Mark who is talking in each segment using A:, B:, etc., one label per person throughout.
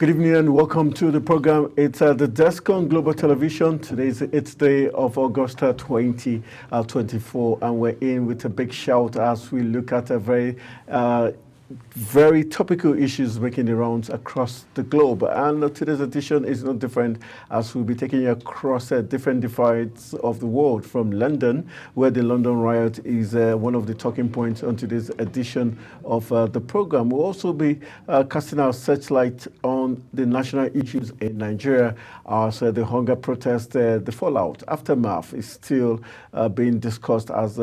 A: Good evening and welcome to the program. It's the Desk on Global Television. Today is the 8th day of August 2024, and we're in with a big shout as we look at a very topical issues making the rounds across the globe. And today's edition is not different as we'll be taking you across different divides of the world, from London, where the London riot is one of the talking points on today's edition of the program. We'll also be casting our searchlight on the national issues in Nigeria as the hunger protest, the fallout, aftermath is still being discussed as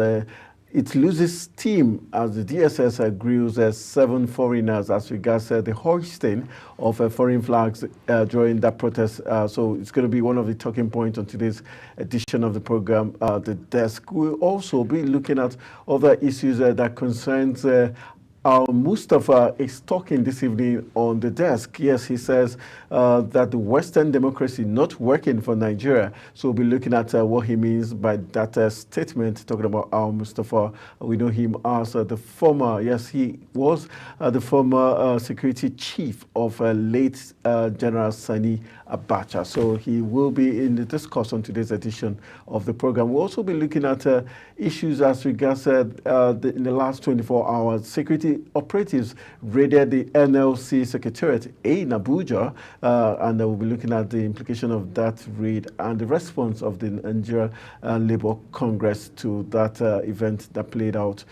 A: it loses steam as the DSS grills 7 foreigners as regards the hoisting of foreign flags during that protest. So it's going to be one of the talking points on today's edition of the program, The Desk. We'll also be looking at other issues that concerns Mustafa is talking this evening on The Desk. Yes, he says that the Western democracy not working for Nigeria. So we'll be looking at what he means by that statement, talking about Mustafa. We know him as the former, yes, he was the former security chief of late General Sani Abacha. So he will be in the discourse on today's edition of the program. We'll also be looking at issues as regards in the last 24 hours, security operatives raided the NLC Secretariat in Abuja, and we'll be looking at the implication of that raid and the response of the Nigeria Labour Congress to that event that played out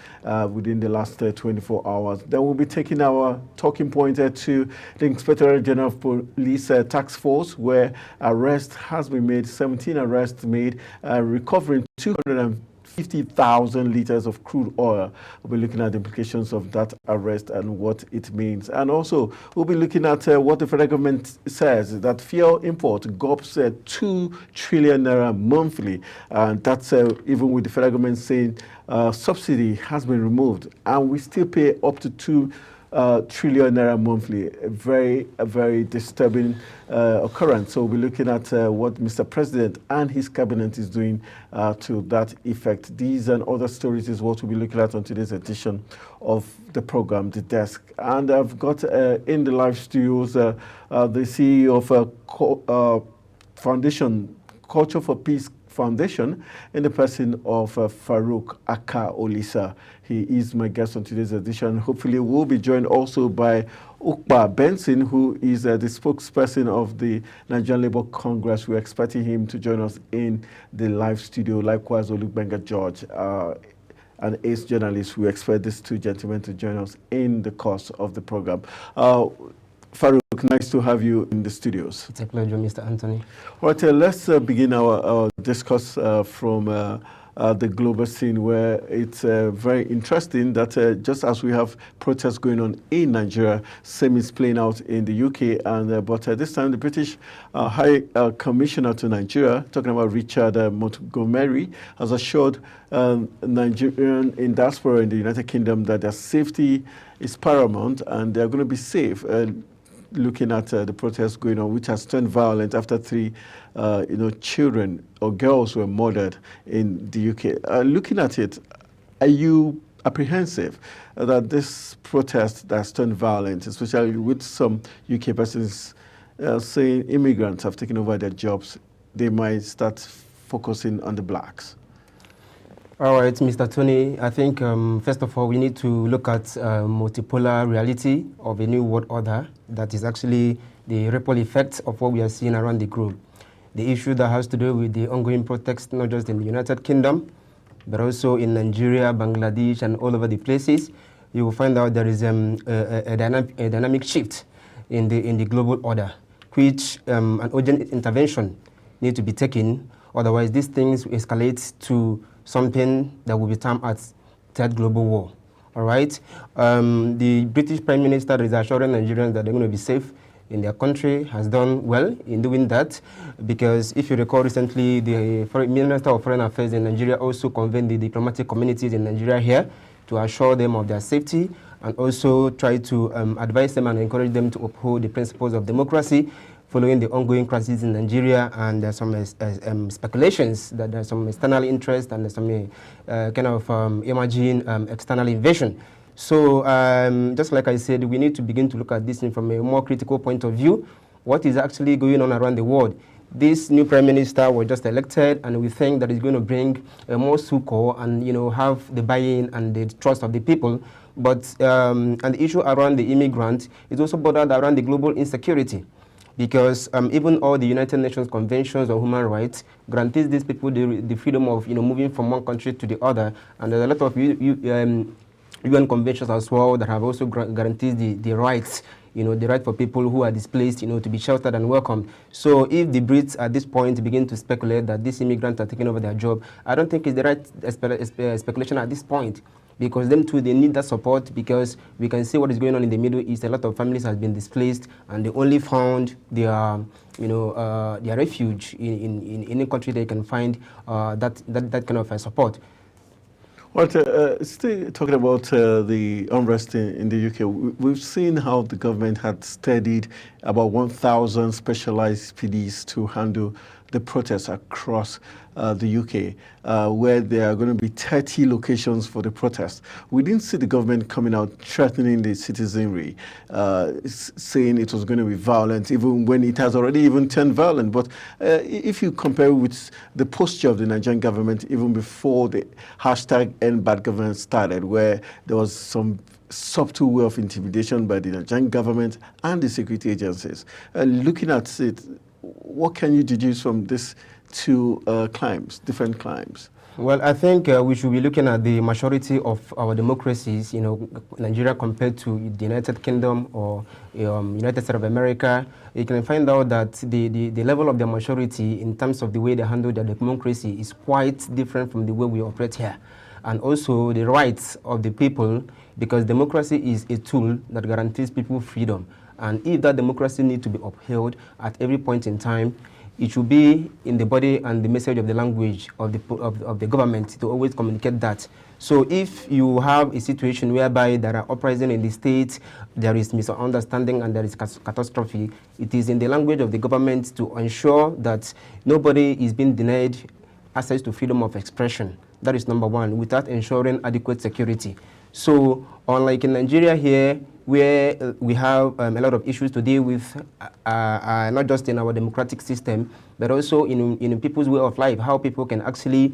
A: within the last 24 hours. Then we'll be taking our talking point to the Inspector General of Police Task Force, where arrest has been made, 17 arrests made, recovering 250,000 liters of crude oil. We'll be looking at the implications of that arrest and what it means. And also, we'll be looking at what the federal government says, that fuel import gobs 2 trillion naira monthly. And that's even with the federal government saying subsidy has been removed. And we still pay up to 2 trillion naira monthly. A very disturbing occurrence. So we'll be looking at what Mr. President and his cabinet is doing to that effect. These and other stories is what we'll be looking at on today's edition of the program, The Desk. And I've got in the live studios the CEO of Foundation Culture for Peace Foundation, in the person of Farouk Aka Olisa. He is my guest on today's edition. Hopefully we'll be joined also by Ukpa Benson, who is the spokesperson of the Nigerian Labour Congress. We're expecting him to join us in the live studio. Likewise, Olugbenga George, an ace journalist. We expect these two gentlemen to join us in the course of the program. Farouk, nice to have you in the studios.
B: It's a pleasure, Mr. Anthony.
A: All right, let's begin our discourse from the global scene, where it's very interesting that just as we have protests going on in Nigeria, same is playing out in the UK. And but this time, the British High Commissioner to Nigeria, talking about Richard Montgomery, has assured Nigerian in diaspora in the United Kingdom that their safety is paramount and they're going to be safe. Looking at the protests going on, which has turned violent after 3 children or girls were murdered in the UK. Looking at it, are you apprehensive that this protest that's turned violent, especially with some UK persons saying immigrants have taken over their jobs, they might start focusing on the blacks?
B: All right, Mr. Tony, I think first of all, we need to look at multipolar reality of a new world order that is actually the ripple effect of what we are seeing around the globe. The issue that has to do with the ongoing protests, not just in the United Kingdom, but also in Nigeria, Bangladesh, and all over the places, you will find out there is a dynamic shift in the global order, which an urgent intervention need to be taken. Otherwise, these things escalate to something that will be termed as third global war. All right. The British Prime Minister is assuring Nigerians that they're going to be safe in their country, has done well in doing that, because if you recall recently, the Minister of Foreign Affairs in Nigeria also convened the diplomatic communities in Nigeria here to assure them of their safety and also try to advise them and encourage them to uphold the principles of democracy following the ongoing crisis in Nigeria. And there's some speculations that there's some external interest and there's some kind of emerging external invasion. So just like I said, we need to begin to look at this from a more critical point of view. What is actually going on around the world? This new prime minister was just elected, and we think that it's going to bring more succor and have the buy-in and the trust of the people. But and the issue around the immigrant is also bordered around the global insecurity, because even all the United Nations conventions on human rights guarantees these people the freedom of moving from one country to the other, and there's a lot of UN conventions as well that have also guaranteed the rights, the right for people who are displaced, to be sheltered and welcomed. So if the Brits at this point begin to speculate that these immigrants are taking over their job, I don't think it's the right speculation at this point, because them too, they need that support, because we can see what is going on in the Middle East. A lot of families have been displaced, and they only found their refuge in any country they can find that kind of support.
A: Well, still talking about the unrest in the UK, we've seen how the government had steadied about 1,000 specialized PDs to handle the protests across the UK, where there are going to be 30 locations for the protest. We didn't see the government coming out threatening the citizenry, saying it was going to be violent, even when it has already even turned violent. But if you compare with the posture of the Nigerian government, even before the hashtag End Bad Government started, where there was some subtle way of intimidation by the Nigerian government and the security agencies, looking at it, what can you deduce from these two different climes?
B: Well, I think we should be looking at the maturity of our democracies, Nigeria compared to the United Kingdom or United States of America. You can find out that the level of their maturity in terms of the way they handle their democracy is quite different from the way we operate here. And also the rights of the people, because democracy is a tool that guarantees people freedom. And if that democracy needs to be upheld at every point in time, it should be in the body and the message of the language of the government to always communicate that. So if you have a situation whereby there are uprising in the state, there is misunderstanding and there is catastrophe, it is in the language of the government to ensure that nobody is being denied access to freedom of expression. That is number one, without ensuring adequate security. So unlike in Nigeria here, where we have a lot of issues to deal with, not just in our democratic system, but also in people's way of life, how people can actually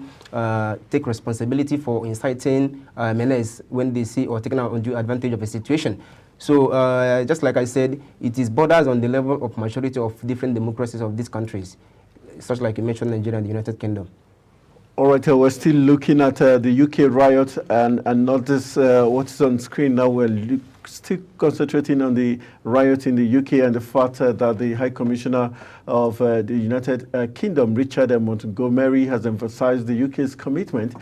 B: take responsibility for inciting menace when they see or taking undue advantage of a situation. So just like I said, it is borders on the level of maturity of different democracies of these countries, such like you mentioned Nigeria and the United Kingdom.
A: All right, we're still looking at the UK riot and notice what's on screen now. We're still concentrating on the riot in the UK and the fact that the High Commissioner of the United Kingdom, Richard Montgomery, has emphasized the UK's commitment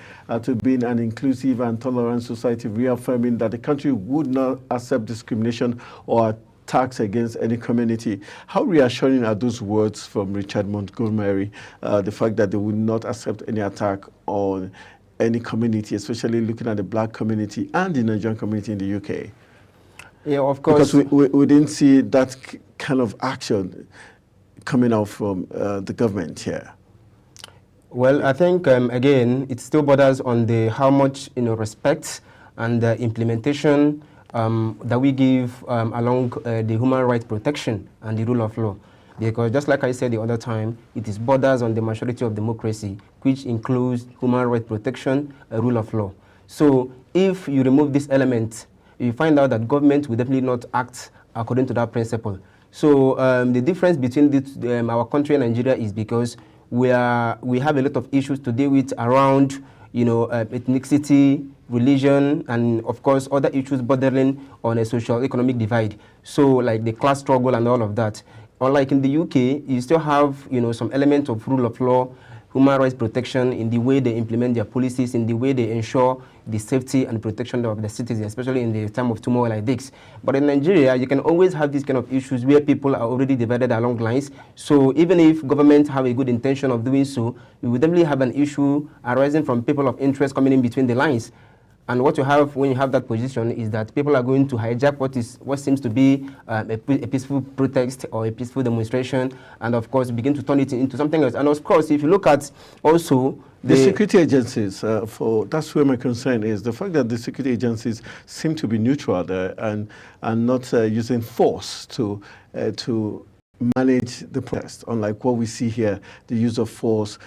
A: to being an inclusive and tolerant society, reaffirming that the country would not accept discrimination or attacks against any community. How reassuring are those words from Richard Montgomery, the fact that they would not accept any attack on any community, especially looking at the black community and the Nigerian community in the UK?
B: Yeah, of course.
A: Because we didn't see that kind of action coming out from the government here.
B: Well, I think, again, it still borders on how much respect and implementation that we give along the human rights protection and the rule of law. Because just like I said the other time, it is borders on the maturity of democracy, which includes human rights protection, rule of law. So if you remove this element, you find out that government will definitely not act according to that principle. So the difference between our country and Nigeria is because we have a lot of issues to deal with around ethnicity, religion, and of course other issues bordering on a social economic divide. So like the class struggle and all of that. Unlike in the UK, you still have some element of rule of law, human rights protection in the way they implement their policies, in the way they ensure the safety and protection of the citizens, especially in the time of turmoil like this. But in Nigeria, you can always have these kind of issues where people are already divided along lines. So even if government have a good intention of doing so, we would definitely have an issue arising from people of interest coming in between the lines. And what you have when you have that position is that people are going to hijack what seems to be a peaceful protest or a peaceful demonstration, and of course begin to turn it into something else. And of course, if you look at also
A: The security agencies, that's where my concern is. The fact that the security agencies seem to be neutral there and not using force to manage the protest, unlike what we see here, the use of force,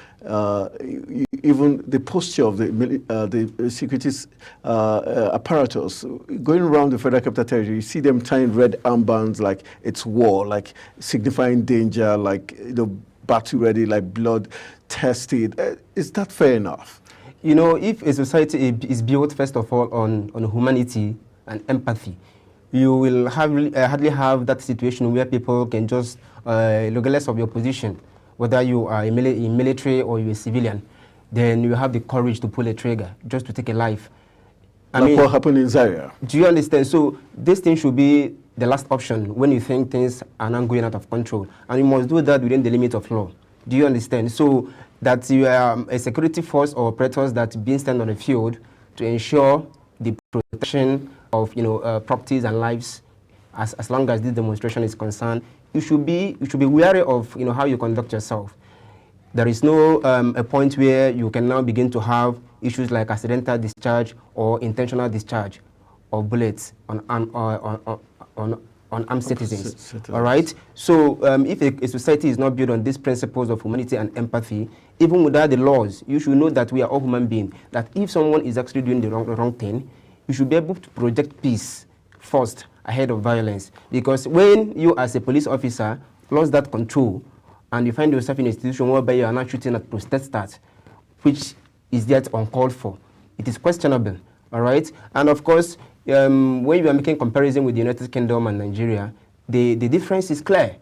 A: even the posture of the security apparatus going around the Federal Capital Territory. You see them tying red armbands like it's war, like signifying danger, like battle ready, like blood tested. Is that fair enough?
B: You know, if a society is built first of all on humanity and empathy, you will hardly have that situation where people can just, regardless of your position, whether you are in military or you're a civilian, then you have the courage to pull a trigger just to take a life.
A: I mean, what happened in Zaria? Do
B: you understand? So this thing should be the last option when you think things are not going out of control. And you must do that within the limit of law. Do you understand? So that you are a security force or operators that being stand on the field to ensure the protection of properties and lives as long as this demonstration is concerned, you should be wary of how you conduct yourself. There is no a point where you can now begin to have issues like accidental discharge or intentional discharge of bullets on armed citizens. All right. So if a society is not built on these principles of humanity and empathy, even without the laws, you should know that we are all human beings. That if someone is actually doing the wrong thing, you should be able to project peace first ahead of violence. Because when you as a police officer lost that control and you find yourself in a situation whereby you are not shooting at protesters, which is yet uncalled for, it is questionable. All right. And of course, when you are making comparison with the United Kingdom and Nigeria, the difference is clear.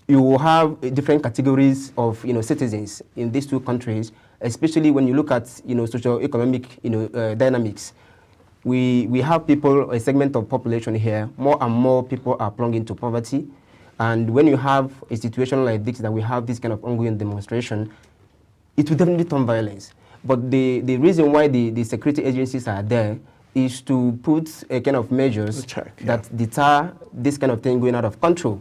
B: You will have different categories of citizens in these two countries, especially when you look at socio-economic dynamics. We have people, a segment of population here, more and more people are plunged into poverty. And when you have a situation like this, that we have this kind of ongoing demonstration, it will definitely turn violence. But the reason why the security agencies are there is to put a kind of measures that deter this kind of thing going out of control.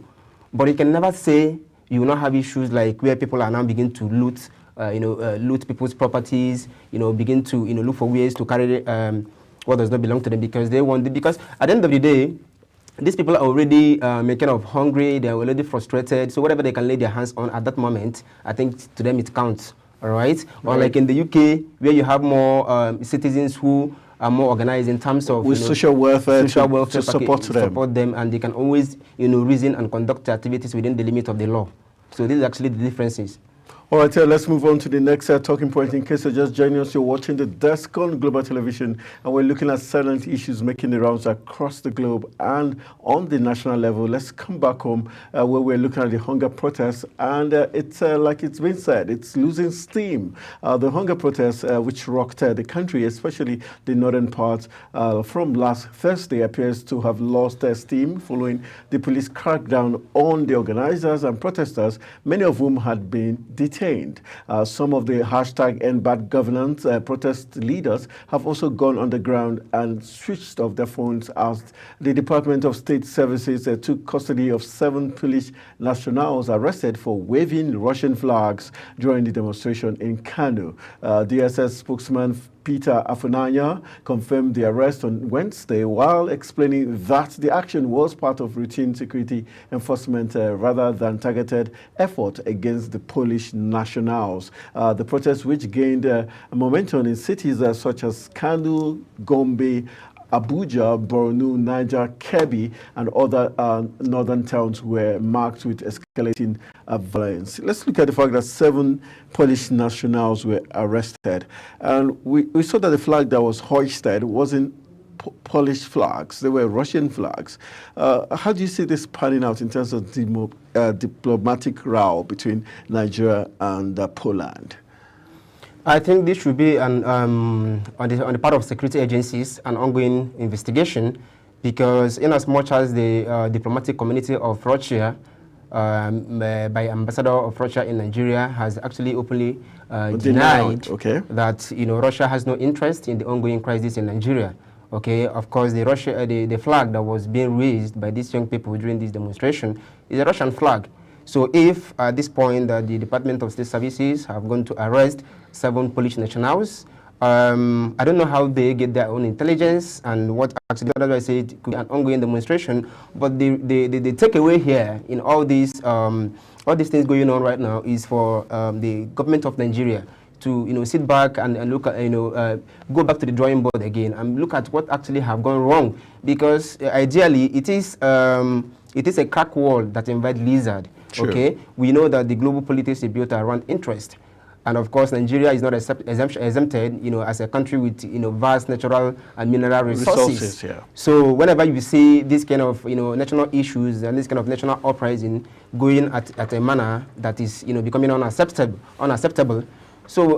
B: But you can never say you will not have issues like where people are now begin to loot, loot people's properties, begin to look for ways to carry what does not belong to them because they want it. Because at the end of the day, these people are already kind of hungry, they're already frustrated. So whatever they can lay their hands on at that moment, I think to them it counts. All right? Or like in the UK, where you have more citizens who are more organized in terms of
A: with social welfare to support
B: them, and they can always reason and conduct activities within the limit of the law. So these are actually the differences.
A: All right, let's move on to the next talking point. In case you're just joining us, you're watching The Desk on Global Television, and we're looking at silent issues making the rounds across the globe and on the national level. Let's come back home where we're looking at the hunger protests, and it's like it's been said, it's losing steam. The hunger protests, which rocked the country, especially the northern part, from last Thursday, appears to have lost their steam following the police crackdown on the organizers and protesters, many of whom had been detained. Some of the hashtag #EndBadGovernance protest leaders have also gone underground and switched off their phones as the Department of State Services took custody of 7 Polish nationals arrested for waving Russian flags during the demonstration in Kano. DSS spokesman Peter Afunanya confirmed the arrest on Wednesday while explaining that the action was part of routine security enforcement rather than targeted effort against the Polish nationals. The protest, which gained momentum in cities such as Kano, Gombe, Abuja, Borno, Niger, Kebbi, and other northern towns were marked with escalating violence. Let's look at the fact that 7 Polish nationals were arrested. And we saw that the flag that was hoisted wasn't Polish flags, they were Russian flags. How do you see this panning out in terms of diplomatic row between Nigeria and Poland?
B: I think this should be on the part of security agencies an ongoing investigation, because in as much as the diplomatic community of Russia, by Ambassador of Russia in Nigeria, has actually openly denied that Russia has no interest in the ongoing crisis in Nigeria. Okay, of course, the flag that was being raised by these young people during this demonstration is a Russian flag. So if at this point the Department of State Services have gone to arrest 7 Polish nationals, I don't know how they get their own intelligence and what actually, that's why I say it could be an ongoing demonstration. But the takeaway here in all these things going on right now is for the government of Nigeria to sit back and look at go back to the drawing board again and look at what actually have gone wrong, because ideally it is a crack wall that invites lizard. Sure. Okay, we know that the global politics is built around interest. And of course, Nigeria is not exempted, as a country with, vast natural and mineral resources. Yeah. So whenever you see this kind of, national issues and this kind of national uprising going at a manner that is, becoming unacceptable. So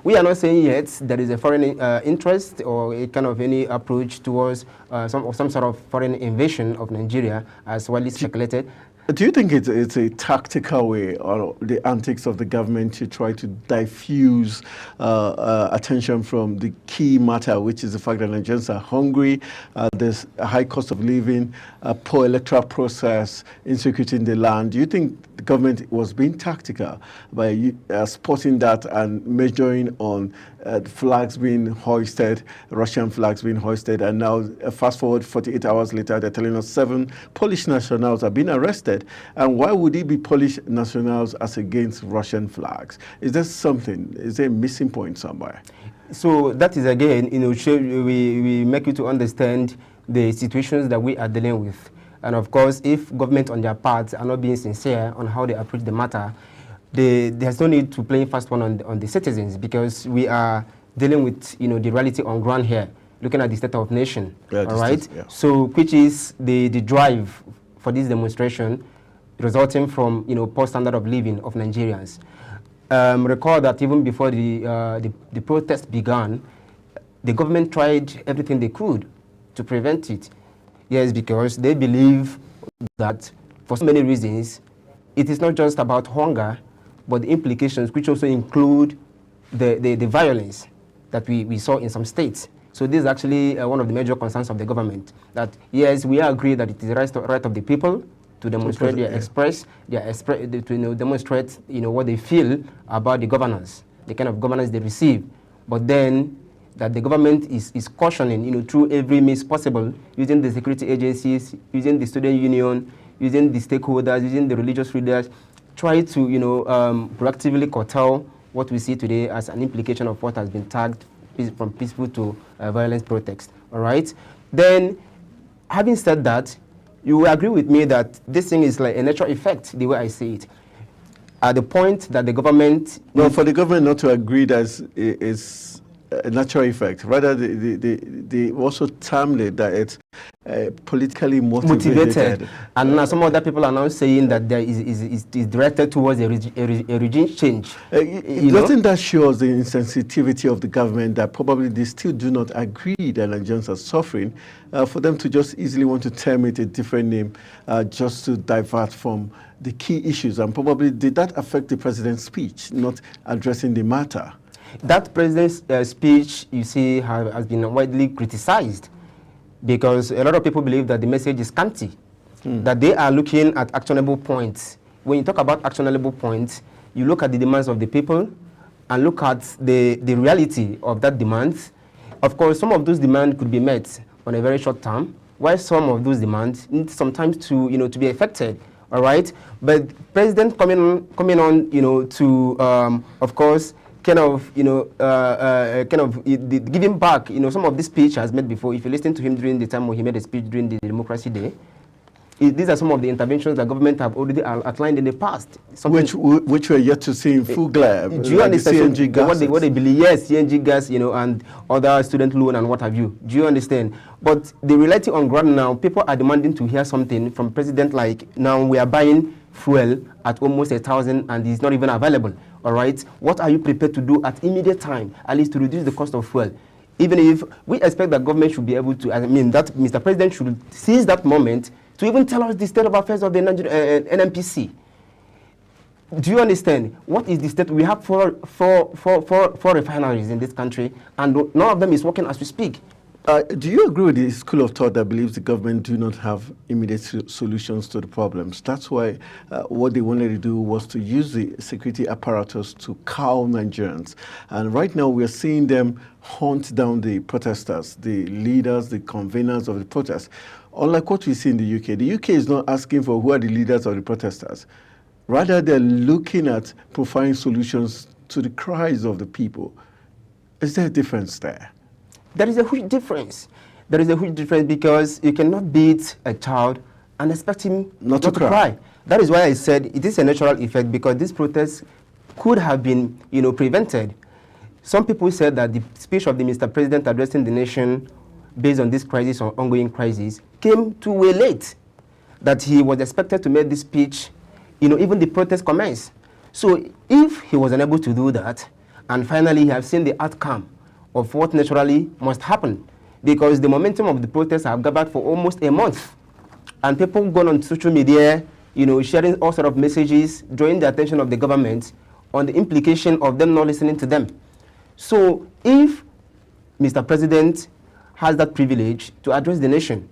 B: we are not saying yet there is a foreign interest or a kind of any approach towards some sort of foreign invasion of Nigeria, as widely speculated.
A: Do you think it's a tactical way, or the antics of the government to try to diffuse attention from the key matter, which is the fact that Nigerians are hungry, there's a high cost of living, a poor electoral process, insecurity in the land? Do you think the government was being tactical by spotting that and measuring on flags being hoisted, Russian flags being hoisted, and now fast forward 48 hours later, they're telling us 7 Polish nationals have been arrested? And why would it be Polish nationals as against Russian flags? Is there something, is there a missing point somewhere?
B: So that is again, we make you to understand the situations that we are dealing with. And of course, if government on their part are not being sincere on how they approach the matter, there's no need to play fast one on the citizens, because we are dealing with the reality on ground here, looking at the state of nation. Yeah, all right. Yeah. So which is the drive for this demonstration, resulting from poor standard of living of Nigerians. Recall that even before the protest began, the government tried everything they could to prevent it. Yes, because they believe that for so many reasons, it is not just about hunger, but the implications, which also include the violence that we saw in some states. So this is actually one of the major concerns of the government, that yes, we agree that it is the right of the people to demonstrate to demonstrate what they feel about the governance, the kind of governance they receive. But then that the government is cautioning, through every means possible, using the security agencies, using the student union, using the stakeholders, using the religious leaders, try to, proactively curtail what we see today as an implication of what has been tagged from peaceful to violence protest. All right. Then, having said that, you will agree with me that this thing is like a natural effect, the way I see it. At the point that the government...
A: No, for the government not to agree that it's a natural effect. Rather, they also termed it that it's politically motivated.
B: And now some other people are now saying that there is directed towards a regime change.
A: Doesn't that show us the insensitivity of the government, that probably they still do not agree that Nigerians are suffering, for them to just easily want to term it a different name just to divert from the key issues? And probably did that affect the president's speech, not addressing the matter?
B: That president's speech, you see, has been widely criticized, because a lot of people believe that the message is scanty, that they are looking at actionable points. When you talk about actionable points, you look at the demands of the people and look at the reality of that demand. Of course, some of those demands could be met on a very short term, while some of those demands need sometimes to, to be effected. All right, but President coming on, to, of course, kind of giving back, some of this speech has made before. If you listen to him during the time when he made a speech during the Democracy Day, these are some of the interventions that government have already outlined in the past.
A: Which were yet to see in full glare.
B: Do you understand CNG gas? What they believe? Yes, CNG gas, and other student loan and what have you. Do you understand? But the reality on ground now, people are demanding to hear something from President like, now we are buying fuel at almost 1,000 and it's not even available. All right, what are you prepared to do at immediate time, at least to reduce the cost of fuel? Even if we expect that government should be able to, that Mr. President should seize that moment to even tell us the state of affairs of the NNPC. Do you understand? What is the state? We have four refineries in this country, and none of them is working as we speak.
A: Do you agree with the school of thought that believes the government do not have immediate solutions to the problems? That's why what they wanted to do was to use the security apparatus to cow Nigerians. And right now we are seeing them hunt down the protesters, the leaders, the conveners of the protests. Unlike what we see in the UK, the UK is not asking for who are the leaders of the protesters. Rather, they're looking at providing solutions to the cries of the people. Is there a difference there?
B: There is a huge difference. There is a huge difference because you cannot beat a child and expect him not to cry. That is why I said it is a natural effect, because this protest could have been, prevented. Some people said that the speech of the Mr. President addressing the nation based on this crisis or ongoing crisis came too way late, that he was expected to make this speech, even the protest commenced. So if he was unable to do that, and finally he has seen the outcome of what naturally must happen, because the momentum of the protests have gathered for almost a month, and people gone on social media, sharing all sort of messages, drawing the attention of the government on the implication of them not listening to them. So if Mr. President has that privilege to address the nation,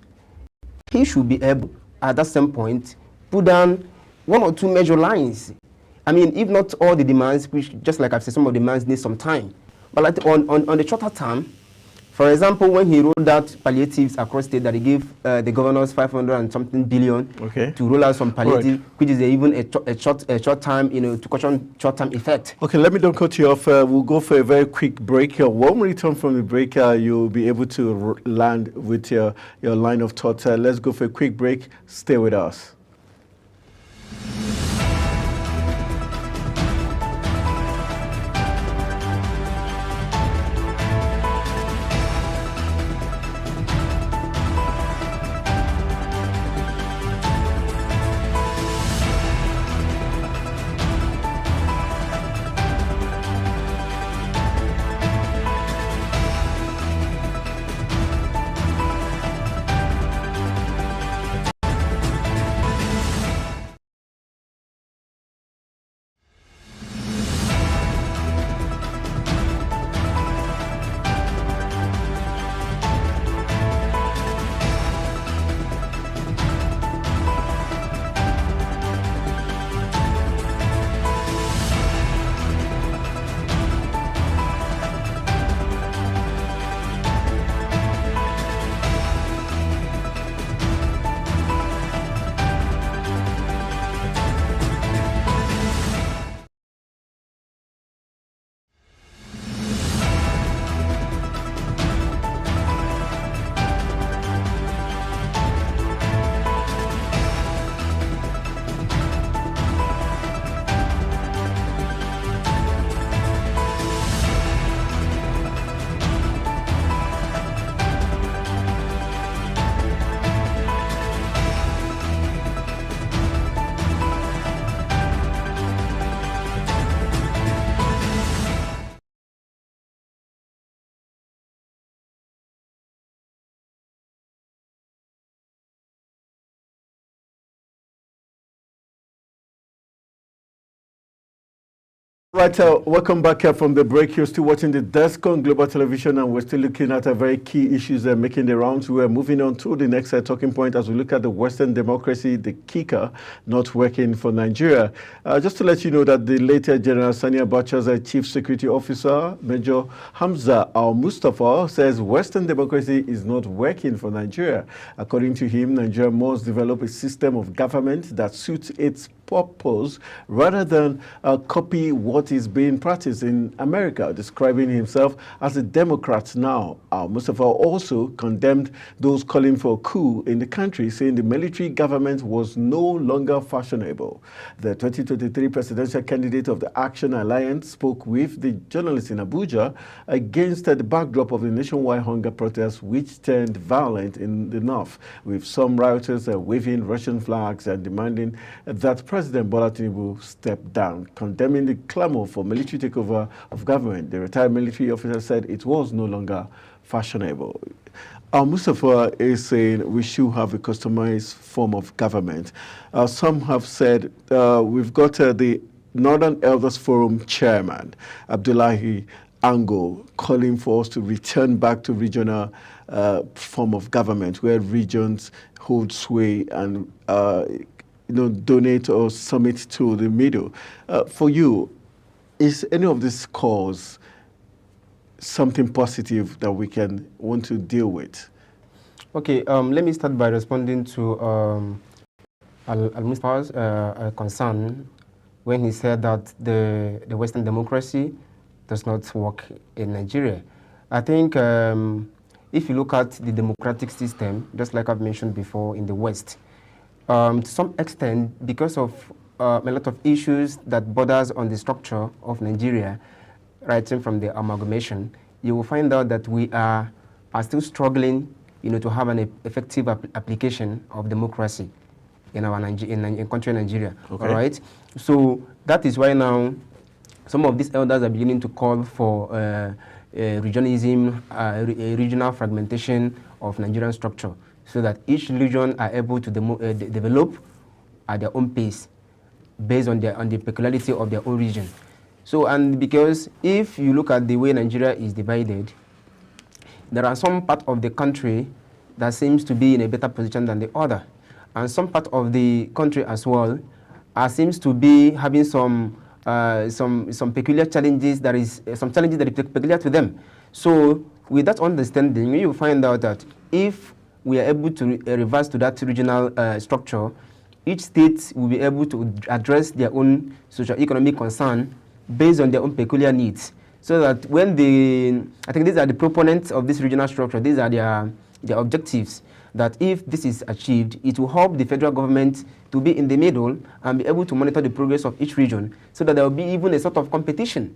B: he should be able, at that same point, put down one or two major lines. I mean, if not all the demands, which, just like I've said, some of the demands need some time. But like on the shorter term, for example, when he rolled out palliatives across state, that he gave the governors 500 and something billion to roll out some palliative, which is even a short time, to caution short-term effect.
A: Okay, let me don't cut you off. We'll go for a very quick break. When we return from the break, you'll be able to land with your line of thought. Let's go for a quick break. Stay with us. Right, welcome back from the break. You're still watching the Desk on Global Television, and we're still looking at very key issues making the rounds. We're moving on to the next talking point as we look at the Western democracy, the kicker not working for Nigeria. Just to let you know that the later General Sani Abacha's Chief Security Officer, Major Hamza Al-Mustafa, says Western democracy is not working for Nigeria. According to him, Nigeria must develop a system of government that suits its purpose rather than copy what is being practiced in America, describing himself as a Democrat now. Mustafa also condemned those calling for a coup in the country, saying the military government was no longer fashionable. The 2023 presidential candidate of the Action Alliance spoke with the journalists in Abuja against the backdrop of the nationwide hunger protests, which turned violent in the north, with some rioters waving Russian flags and demanding that President Bola Tinubu step down, condemning the clamor for military takeover of government. The retired military officer said it was no longer fashionable. Mustafa is saying we should have a customized form of government. Some have said we've got the Northern Elders Forum chairman, Abdullahi angle, calling for us to return back to regional form of government, where regions hold sway and donate or submit to the middle. For you, is any of this cause something positive that we can want to deal with?
B: Okay, let me start by responding to Al-Mustafa's concern when he said that the Western democracy does not work in Nigeria. I think if you look at the democratic system, just like I've mentioned before in the West, to some extent, because of a lot of issues that borders on the structure of Nigeria, right from the amalgamation, you will find out that we are still struggling, to have an effective application of democracy in our country Nigeria. Okay. All right. So that is why now some of these elders are beginning to call for regionalism, regional fragmentation of Nigerian structure, so that each region are able to develop at their own pace, based on the peculiarity of their own region. So, and because if you look at the way Nigeria is divided, there are some part of the country that seems to be in a better position than the other, and some part of the country as well seems to be having some peculiar challenges. That is some challenges that are peculiar to them. So, with that understanding, you find out that if we are able to reverse to that regional structure, each state will be able to address their own socio-economic concern based on their own peculiar needs. So that when I think these are the proponents of this regional structure, these are their objectives, that if this is achieved, it will help the federal government to be in the middle and be able to monitor the progress of each region, so that there will be even a sort of competition.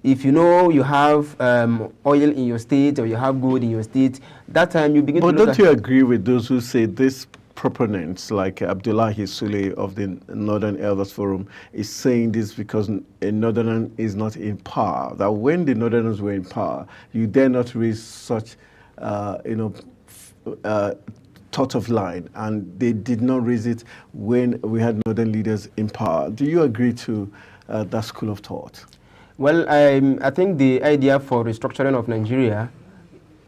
B: If you have oil in your state, or you have gold in your state, that time you begin to look at...
A: But don't you agree with those who say this proponents like Abdullahi Sule of the Northern Elders Forum is saying this because a Northerner is not in power, that when the Northerners were in power, you dare not raise such, thought of line, and they did not raise it when we had Northern leaders in power. Do you agree to that school of thought?
B: Well, I think the idea for restructuring of Nigeria,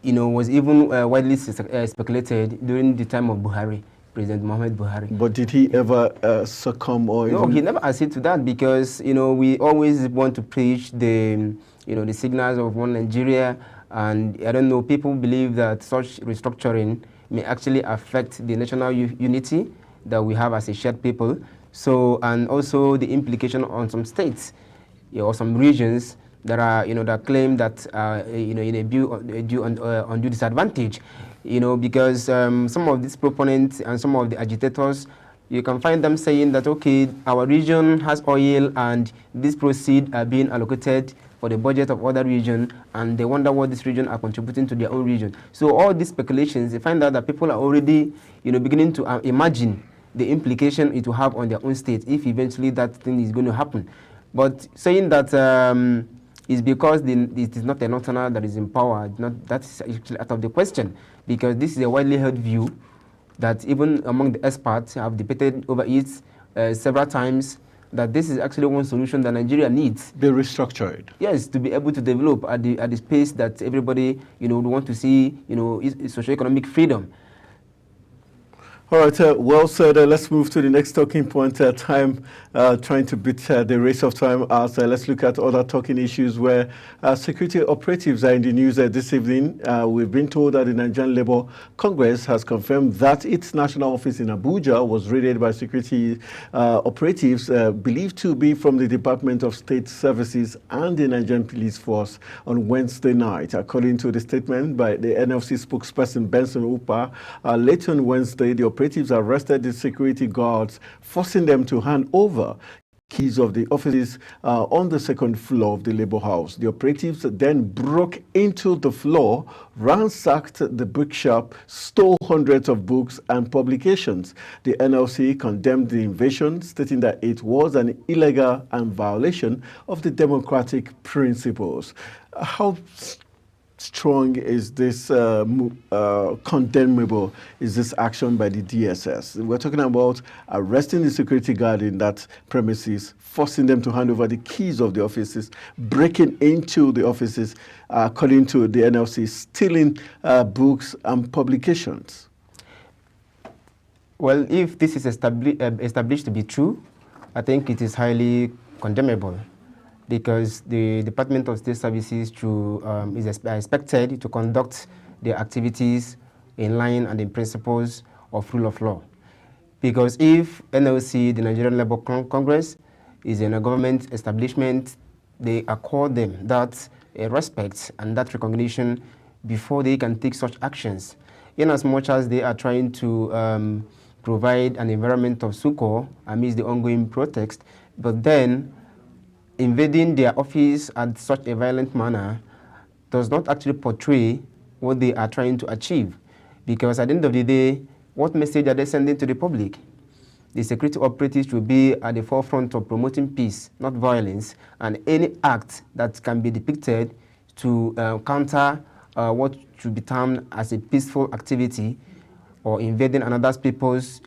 B: was even widely speculated during the time of Buhari. President Muhammad Buhari.
A: But did he ever succumb or?
B: No, he never acceded to that, because we always want to preach the the signals of one Nigeria, and I don't know, people believe that such restructuring may actually affect the national unity that we have as a shared people. So, and also the implication on some states or some regions that are that claim that in a due undue disadvantage. Because some of these proponents and some of the agitators, you can find them saying that, okay, our region has oil and these proceeds are being allocated for the budget of other region, and they wonder what this region are contributing to their own region. So all these speculations, they find out that people are already, beginning to imagine the implication it will have on their own state if eventually that thing is going to happen. But saying that is because it is not a Northerner that is in power, that is actually out of the question, because this is a widely held view that even among the experts have debated over it several times, that this is actually one solution that Nigeria needs.
A: Be restructured.
B: Yes, to be able to develop at the pace that everybody would want to see, socio-economic freedom.
A: All right, well said. Let's move to the next talking point. Time trying to beat the race of time. Let's look at other talking issues where security operatives are in the news this evening. We've been told that the Nigerian Labour Congress has confirmed that its national office in Abuja was raided by security operatives believed to be from the Department of State Services and the Nigerian Police Force on Wednesday night. According to the statement by the NLC spokesperson Benson Upa, late on Wednesday, the operatives arrested the security guards, forcing them to hand over keys of the offices on the second floor of the Labour House. The operatives then broke into the floor, ransacked the bookshop, stole hundreds of books and publications. The NLC condemned the invasion, stating that it was an illegal and violation of the democratic principles. How strong is this condemnable is this action by the DSS? We're talking about arresting the security guard in that premises, forcing them to hand over the keys of the offices, breaking into the offices, according to the NLC, stealing books and publications.
B: Well, if this is established to be true, I think it is highly condemnable, because the Department of State Services is expected to conduct their activities in line and in principles of rule of law. Because if NLC, the Nigerian Labour Congress, is in a government establishment, they accord them that respect and that recognition before they can take such actions, in as much as they are trying to provide an environment of succor amidst the ongoing protest. But then invading their office at such a violent manner does not actually portray what they are trying to achieve. Because at the end of the day, what message are they sending to the public? The security operatives should be at the forefront of promoting peace, not violence, and any act that can be depicted to counter what should be termed as a peaceful activity, or invading another people's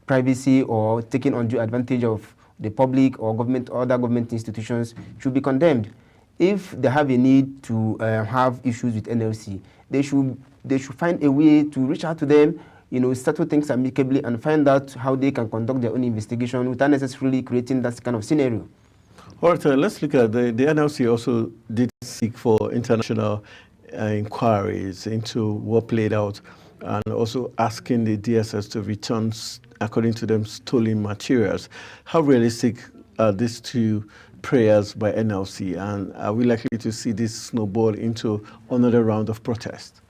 B: privacy, or taking undue advantage of the public or government or other government institutions, should be condemned. If they have a need to have issues with NLC, they should find a way to reach out to them, settle things amicably, and find out how they can conduct their own investigation without necessarily creating that kind of scenario.
A: All right, let's look at the NLC also did seek for international inquiries into what played out, and also asking the DSS to return, according to them, stolen materials. How realistic are these two prayers by NLC, and are we likely to see this snowball into another round of protest?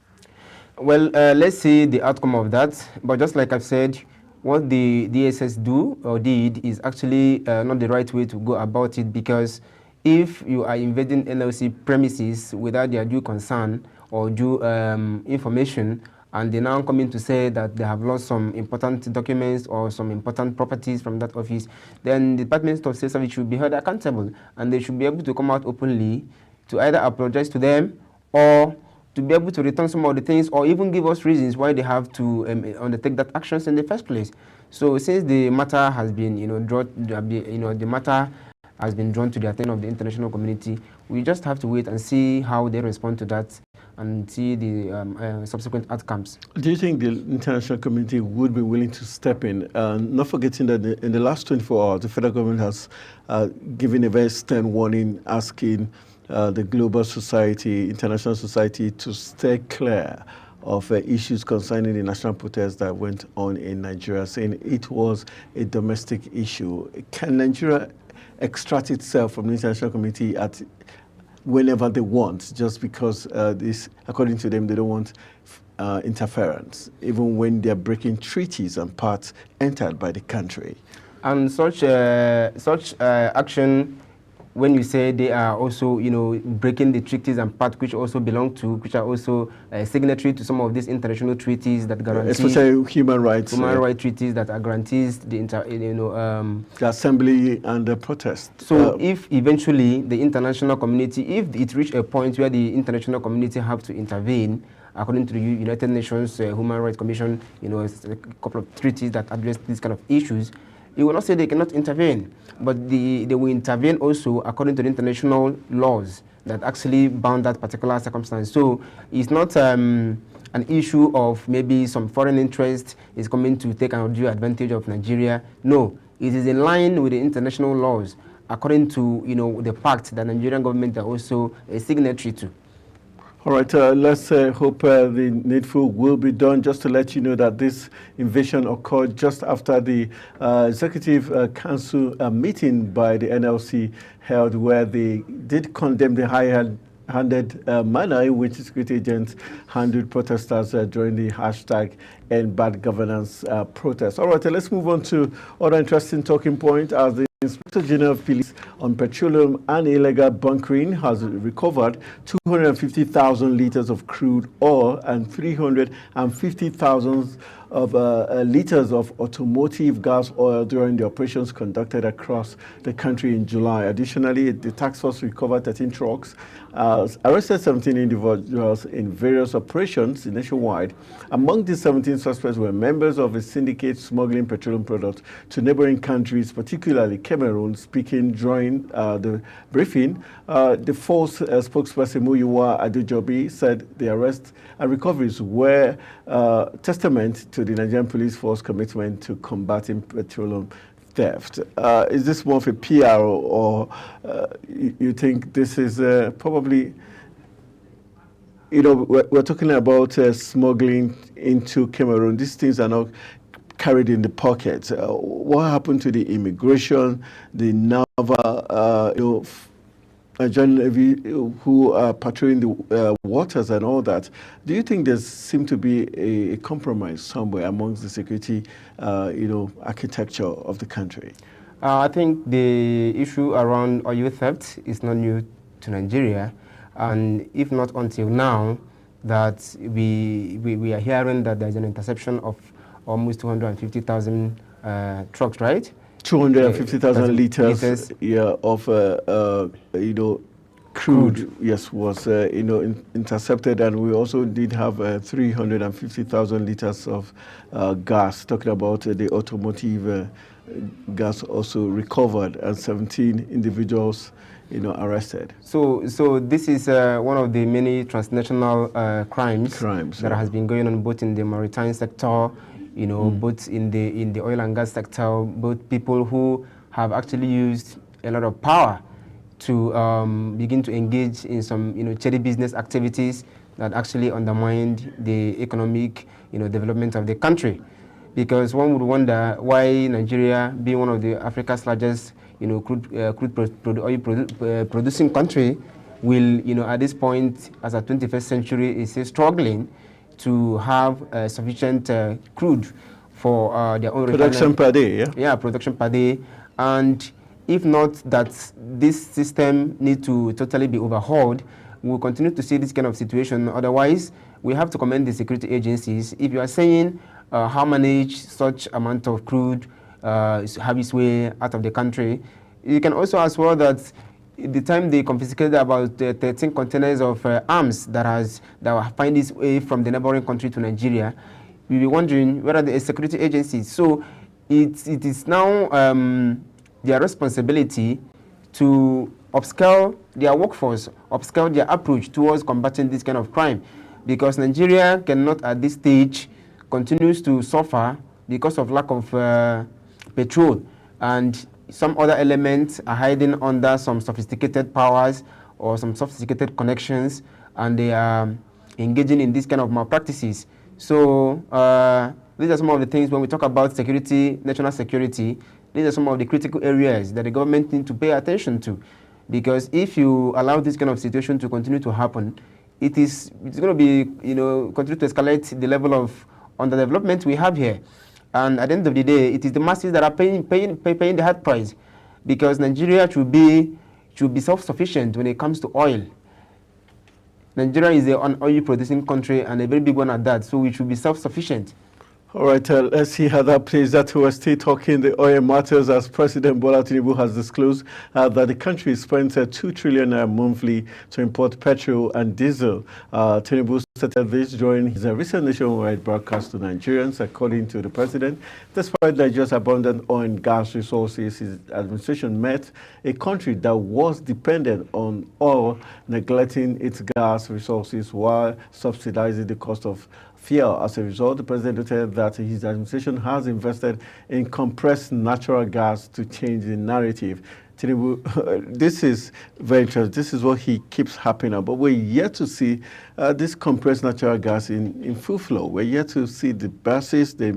B: Well, let's see the outcome of that. But just like I've said, what the DSS did is actually not the right way to go about it, because if you are invading NLC premises without their due concern or due information, and they now come in to say that they have lost some important documents or some important properties from that office, then the Department of State Service should be held accountable, and they should be able to come out openly to either apologize to them, or to be able to return some of the things, or even give us reasons why they have to undertake that actions in the first place. So since the matter has been, the matter has been drawn to the attention of the international community, we just have to wait and see how they respond to that, and see the subsequent outcomes. Do
A: you think the international community would be willing to step in? Not forgetting that in the last 24 hours, the federal government has given a very stern warning, asking the global society, international society, to stay clear of issues concerning the national protest that went on in Nigeria, saying it was a domestic issue. Can Nigeria extract itself from the international community at whenever they want, just because this, according to them, they don't want interference, even when they're breaking treaties and parts entered by the country? And
B: such action, when you say they are also, breaking the treaties and parts which also belong to, which are also signatory to some of these international treaties that guarantee,
A: especially human rights
B: treaties that are guarantees the
A: the assembly and the protest.
B: So if eventually the international community, if it reached a point where the international community have to intervene, according to the United Nations Human Rights Commission, a couple of treaties that address these kind of issues, you will not say they cannot intervene, but they will intervene also according to the international laws that actually bound that particular circumstance. So it's not an issue of maybe some foreign interest is coming to take an undue advantage of Nigeria. No, it is in line with the international laws, according to the pact that the Nigerian government are also a signatory to.
A: All right, let's hope the needful will be done. Just to let you know that this invasion occurred just after the Executive Council meeting by the NLC held, where they did condemn the high-handed manner in which security agents handled protesters during the #EndBadGovernance protest. All right, let's move on to other interesting talking point as the Inspector General of Police on Petroleum and Illegal Bunkering has recovered 250,000 liters of crude oil and 350,000 of liters of automotive gas oil during the operations conducted across the country in July. Additionally, the task force recovered 13 trucks, arrested 17 individuals in various operations nationwide. Among these 17 suspects were members of a syndicate smuggling petroleum products to neighboring countries, particularly Cameroon. Speaking during the briefing, the force spokesperson Muyiwa Adejobi said the arrests and recoveries were testament to the Nigerian police force commitment to combating petroleum theft. Is this more of a PR or you think this is probably, you know, we're talking about smuggling into Cameroon. These things are not carried in the pocket. What happened to the immigration, the naval, you know, Nigerian Navy who are patrolling the waters and all that? Do you think there seems to be a compromise somewhere amongst the security, you know, architecture of the country?
B: I think the issue around oil theft is not new to Nigeria, and if not until now, that we are hearing that there's an interception of almost 250,000 trucks, right?
A: 250,000 liters, yeah, of you know, crude, yes, was you know, intercepted, and we also did have 350,000 liters of gas. Talking about the automotive gas also recovered, and 17 individuals, you know, arrested. So
B: this is one of the many transnational crimes that has been going on both in the maritime sector, you know, both in the oil and gas sector, both people who have actually used a lot of power to begin to engage in some, you know, shady business activities that actually undermined the economic, you know, development of the country. Because one would wonder why Nigeria, being one of the Africa's largest, you know, oil producing country, will, you know, at this point, as a 21st century, is still struggling to have sufficient crude for their own
A: production per day, yeah?
B: Yeah, production per day. And if not that this system needs to totally be overhauled, we'll continue to see this kind of situation. Otherwise, we have to commend the security agencies. If you are saying how manage such amount of crude have its way out of the country, you can also as well that the time they confiscated about 13 containers of arms that find its way from the neighboring country to Nigeria, we'll be wondering where are the security agencies. So it is now their responsibility to upscale their workforce, upscale their approach towards combating this kind of crime, because Nigeria cannot at this stage continues to suffer because of lack of petrol, and some other elements are hiding under some sophisticated powers or some sophisticated connections, and they are engaging in this kind of malpractices. So these are some of the things when we talk about security, national security, these are some of the critical areas that the government needs to pay attention to. Because if you allow this kind of situation to continue to happen, it's going to be, you know, continue to escalate the level of underdevelopment we have here. And at the end of the day, it is the masses that are paying the hard price, because Nigeria should be self-sufficient when it comes to oil. Nigeria is an oil-producing country, and a very big one at that, so we should be self-sufficient.
A: All right, let's see how that plays out. We're still talking the oil matters, as President Bola Tinubu has disclosed that the country spends 2 trillion monthly to import petrol and diesel. Tinubu stated this during his recent nationwide broadcast to Nigerians. According to the president, despite Nigeria's abundant oil and gas resources, his administration met a country that was dependent on oil, neglecting its gas resources while subsidizing the cost of fuel. As a result, the president noted that his administration has invested in compressed natural gas to change the narrative. Tinubu, this is very interesting. This is what he keeps harping on. But we're yet to see this compressed natural gas in full flow. We're yet to see the buses they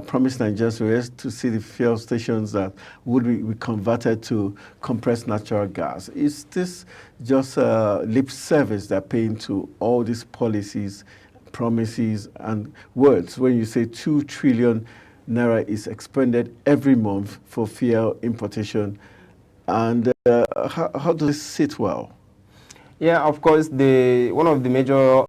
A: promised Nigerians. We're yet to see the fuel stations that would be converted to compressed natural gas. Is this just lip service they're paying to all these policies, promises, and words when you say 2 trillion naira is expended every month for fuel importation. And how does this sit well?
B: Yeah, of course, one of the major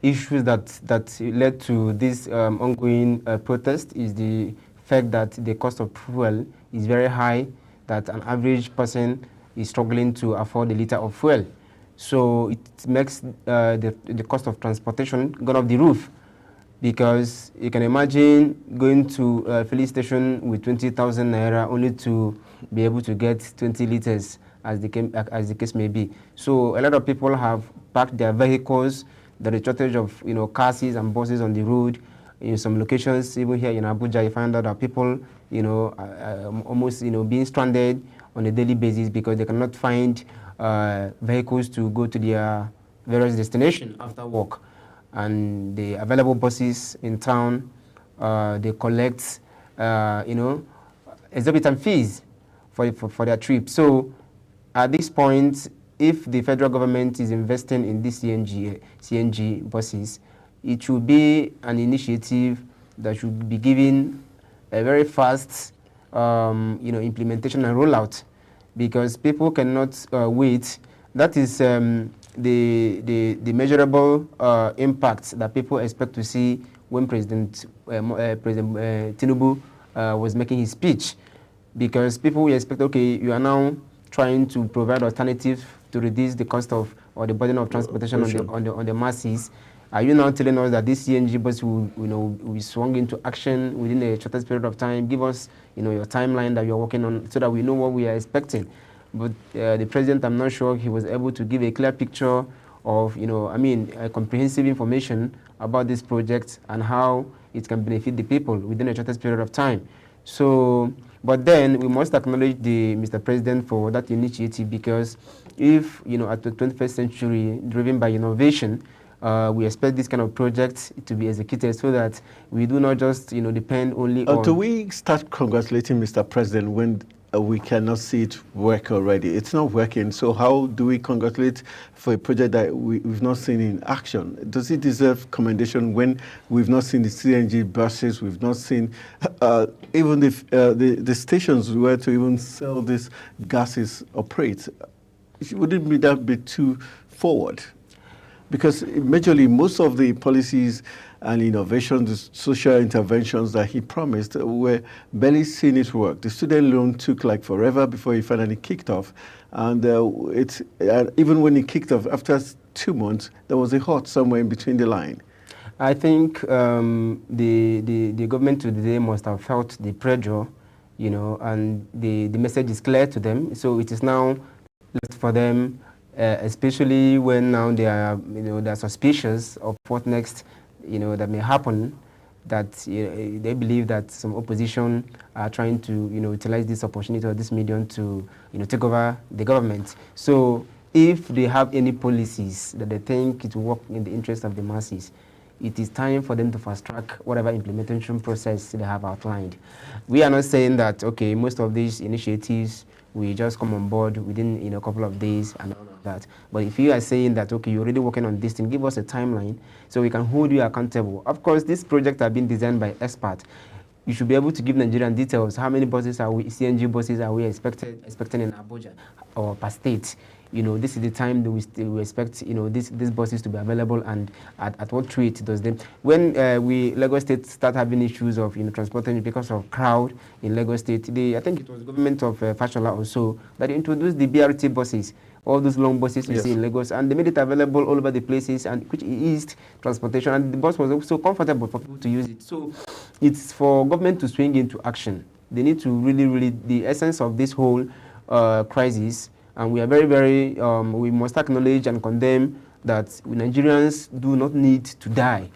B: issues that led to this ongoing protest is the fact that the cost of fuel is very high, that an average person is struggling to afford a liter of fuel. So it makes the cost of transportation go off the roof, because you can imagine going to a filling station with 20,000 naira only to be able to get 20 liters, as the case may be. So a lot of people have parked their vehicles. There is a shortage of cars and buses on the road. In some locations, even here in Abuja, you find out that people almost being stranded on a daily basis because they cannot find vehicles to go to their various destinations after work. And the available buses in town, they collect exorbitant fees for their trip. So at this point, if the federal government is investing in these CNG buses, it should be an initiative that should be given a very fast implementation and rollout, because people cannot wait. That is the measurable impacts that people expect to see when President Tinubu was making his speech, because people will expect, okay, you are now trying to provide alternatives to reduce the cost of or the burden of transportation on the masses. Are you now telling us that this CNG bus will be swung into action within a shortest period of time? Give us your timeline that you're working on so that we know what we are expecting. But the president, I'm not sure he was able to give a clear picture of, comprehensive information about this project and how it can benefit the people within a shortest period of time. So, but then we must acknowledge Mr. President for that initiative, because if, at the 21st century, driven by innovation, we expect this kind of projects to be executed so that we do not just, depend only on...
A: Do we start congratulating Mr. President when we cannot see it work already? It's not working, so how do we congratulate for a project that we've not seen in action? Does it deserve commendation when we've not seen the CNG buses, we've not seen even if the stations were to even sell these gases operate? Wouldn't that be too forward? Because majorly most of the policies and innovations, the social interventions that he promised, were barely seeing it work. The student loan took like forever before he finally kicked off. And even when he kicked off, after 2 months, there was a halt somewhere in between the line.
B: I think the government today must have felt the pressure, and the message is clear to them. So it is now left for them, especially when now they are suspicious of what next that may happen, that they believe that some opposition are trying to utilize this opportunity or this medium to take over the government. So if they have any policies that they think it will work in the interest of the masses, it is time for them to fast track whatever implementation process they have outlined. We are not saying that, okay, most of these initiatives we just come on board within a couple of days and all of that. But if you are saying that, okay, you're already working on this thing, give us a timeline so we can hold you accountable. Of course, these projects are being designed by experts. You should be able to give Nigerian details. How many buses are we, CNG buses are we expecting in Abuja or per state? This is the time that we expect, these buses to be available, and at what rate does them. When Lagos State start having issues of transportation because of crowd in Lagos State, I think it was the government of Fashola also that introduced the BRT buses, all those long buses you see in Lagos, and they made it available all over the places, and which eased transportation, and the bus was also comfortable for people to use it. So it's for government to swing into action. They need to really, the essence of this whole crisis. And we are very, very, we must acknowledge and condemn that Nigerians do not need to die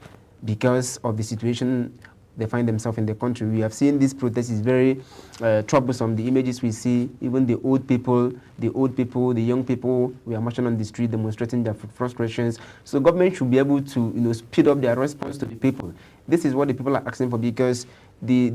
B: because of the situation they find themselves in the country. We have seen this protest is very troublesome. The images we see, even the old people, the young people, we are marching on the street demonstrating their frustrations. So government should be able to speed up their response to the people. This is what the people are asking for, because the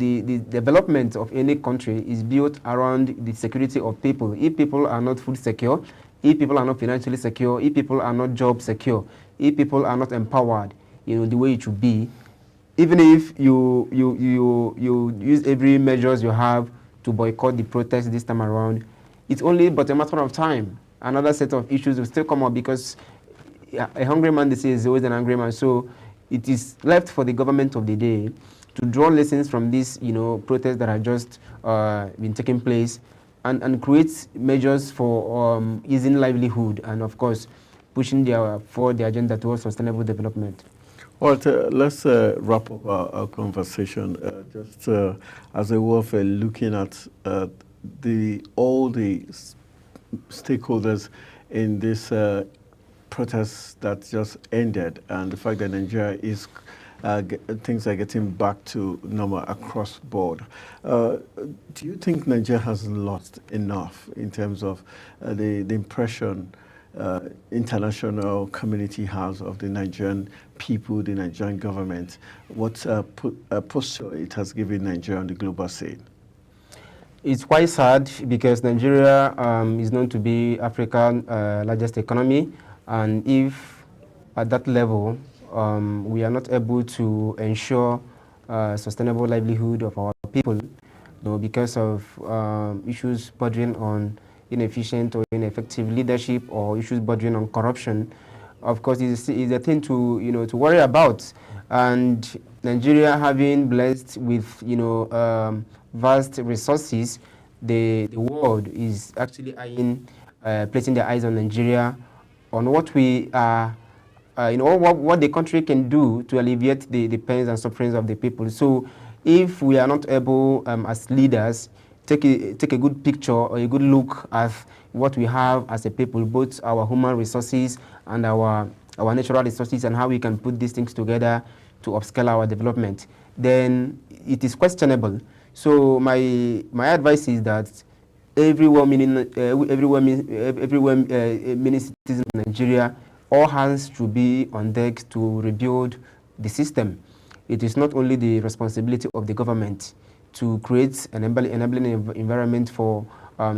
B: development of any country is built around the security of people. If people are not food secure, if people are not financially secure, if people are not job secure, if people are not empowered, the way it should be, even if you use every measures you have to boycott the protest this time around, it's only but a matter of time. Another set of issues will still come up, because a hungry man, they say, is always an angry man. So it is left for the government of the day to draw lessons from these, protests that have just been taking place, and create measures for easing livelihood, and of course pushing for the agenda towards sustainable development.
A: All right, let's wrap up our conversation. Just as a way of looking at all the stakeholders in this protest that just ended, and the fact that Nigeria is things are getting back to normal across board. Do you think Nigeria has lost enough in terms of the impression international community has of the Nigerian people, the Nigerian government? What posture it has given Nigeria on the global scene?
B: It's quite sad, because Nigeria is known to be Africa's largest economy, and if at that level we are not able to ensure sustainable livelihood of our people, because of issues bordering on inefficient or ineffective leadership, or issues bordering on corruption, of course, is a thing to to worry about. And Nigeria, having blessed with vast resources, the world is actually placing their eyes on Nigeria, on what we are, what the country can do to alleviate the pains and sufferings of the people. So if we are not able, as leaders, take a good picture or a good look at what we have as a people, both our human resources and our natural resources, and how we can put these things together to upscale our development, then it is questionable. So my advice is that every well-meaning citizen of Nigeria, all hands should be on deck to rebuild the system. It is not only the responsibility of the government to create an enabling environment for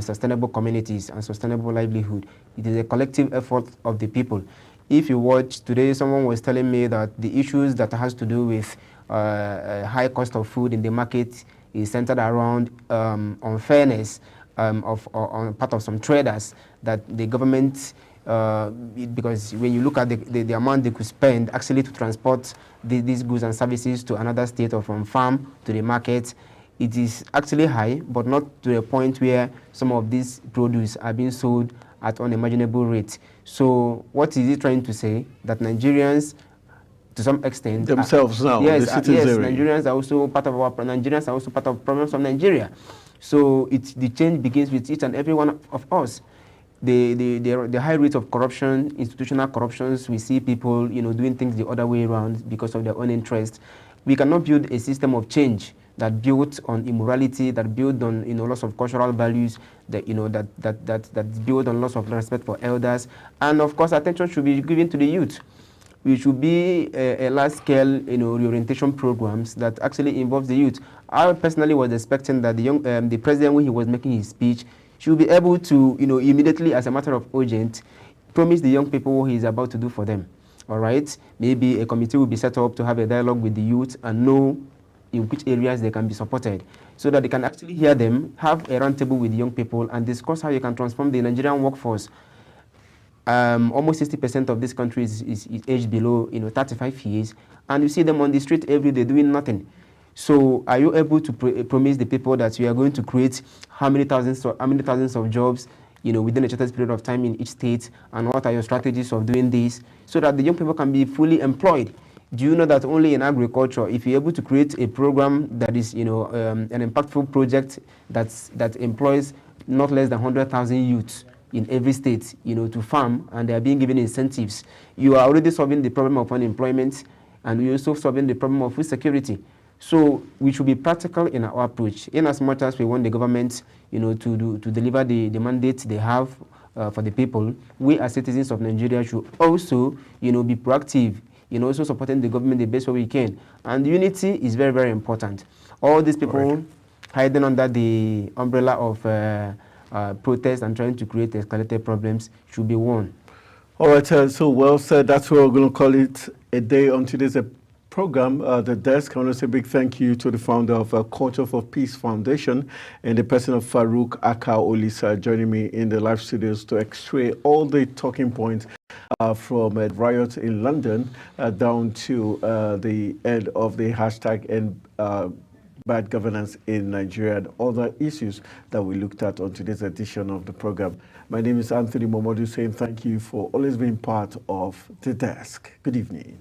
B: sustainable communities and sustainable livelihood. It is a collective effort of the people. If you watch today, someone was telling me that the issues that has to do with high cost of food in the market is centered around unfairness on part of some traders, that the government, because when you look at the amount they could spend actually to transport these goods and services to another state, or from farm to the market, it is actually high, but not to a point where some of these produce are being sold at unimaginable rates. So what is it trying to say? That Nigerians, to some extent,
A: themselves now,
B: yes,
A: the citizenry.
B: yes, Nigerians are also part of Nigerians are also part of problems of Nigeria. So the change begins with each and every one of us. The high rate of corruption, institutional corruptions, we see people doing things the other way around because of their own interest. We cannot build a system of change that built on immorality, that built on loss of cultural values, that that built on loss of respect for elders, and of course attention should be given to the youth. We should be a large-scale reorientation programs that actually involves the youth. I personally was expecting that the president, when he was making his speech, should be able to immediately, as a matter of urgent, promise the young people what he is about to do for them. All right, maybe a committee will be set up to have a dialogue with the youth and know in which areas they can be supported, so that they can actually hear them, have a roundtable with young people, and discuss how you can transform the Nigerian workforce. Almost 60% of this country is aged below 35 years, and you see them on the street every day doing nothing. So are you able to promise the people that you are going to create how many thousands of jobs within a shortest period of time in each state, and what are your strategies of doing this so that the young people can be fully employed? Do you know that only in agriculture, if you're able to create a program that is an impactful project that employs not less than 100,000 youths in every state to farm, and they are being given incentives, you are already solving the problem of unemployment, and you're also solving the problem of food security. So we should be practical in our approach, in as much as we want the government to deliver the mandate they have for the people. We as citizens of Nigeria should also be proactive, also supporting the government the best way we can. And unity is very, very important. All these people hiding under the umbrella of protest and trying to create escalated problems should be warned.
A: All right, so well said. That's what we're going to call it a day on today's program, The Desk. I want to say a big thank you to the founder of Culture for Peace Foundation and the person of Farouk Aka Olisa joining me in the live studios to x-ray all the talking points from a riot in London down to the end of the hashtag and bad governance in Nigeria and other issues that we looked at on today's edition of the program. My name is Anthony Momodu saying thank you for always being part of The Desk. Good evening.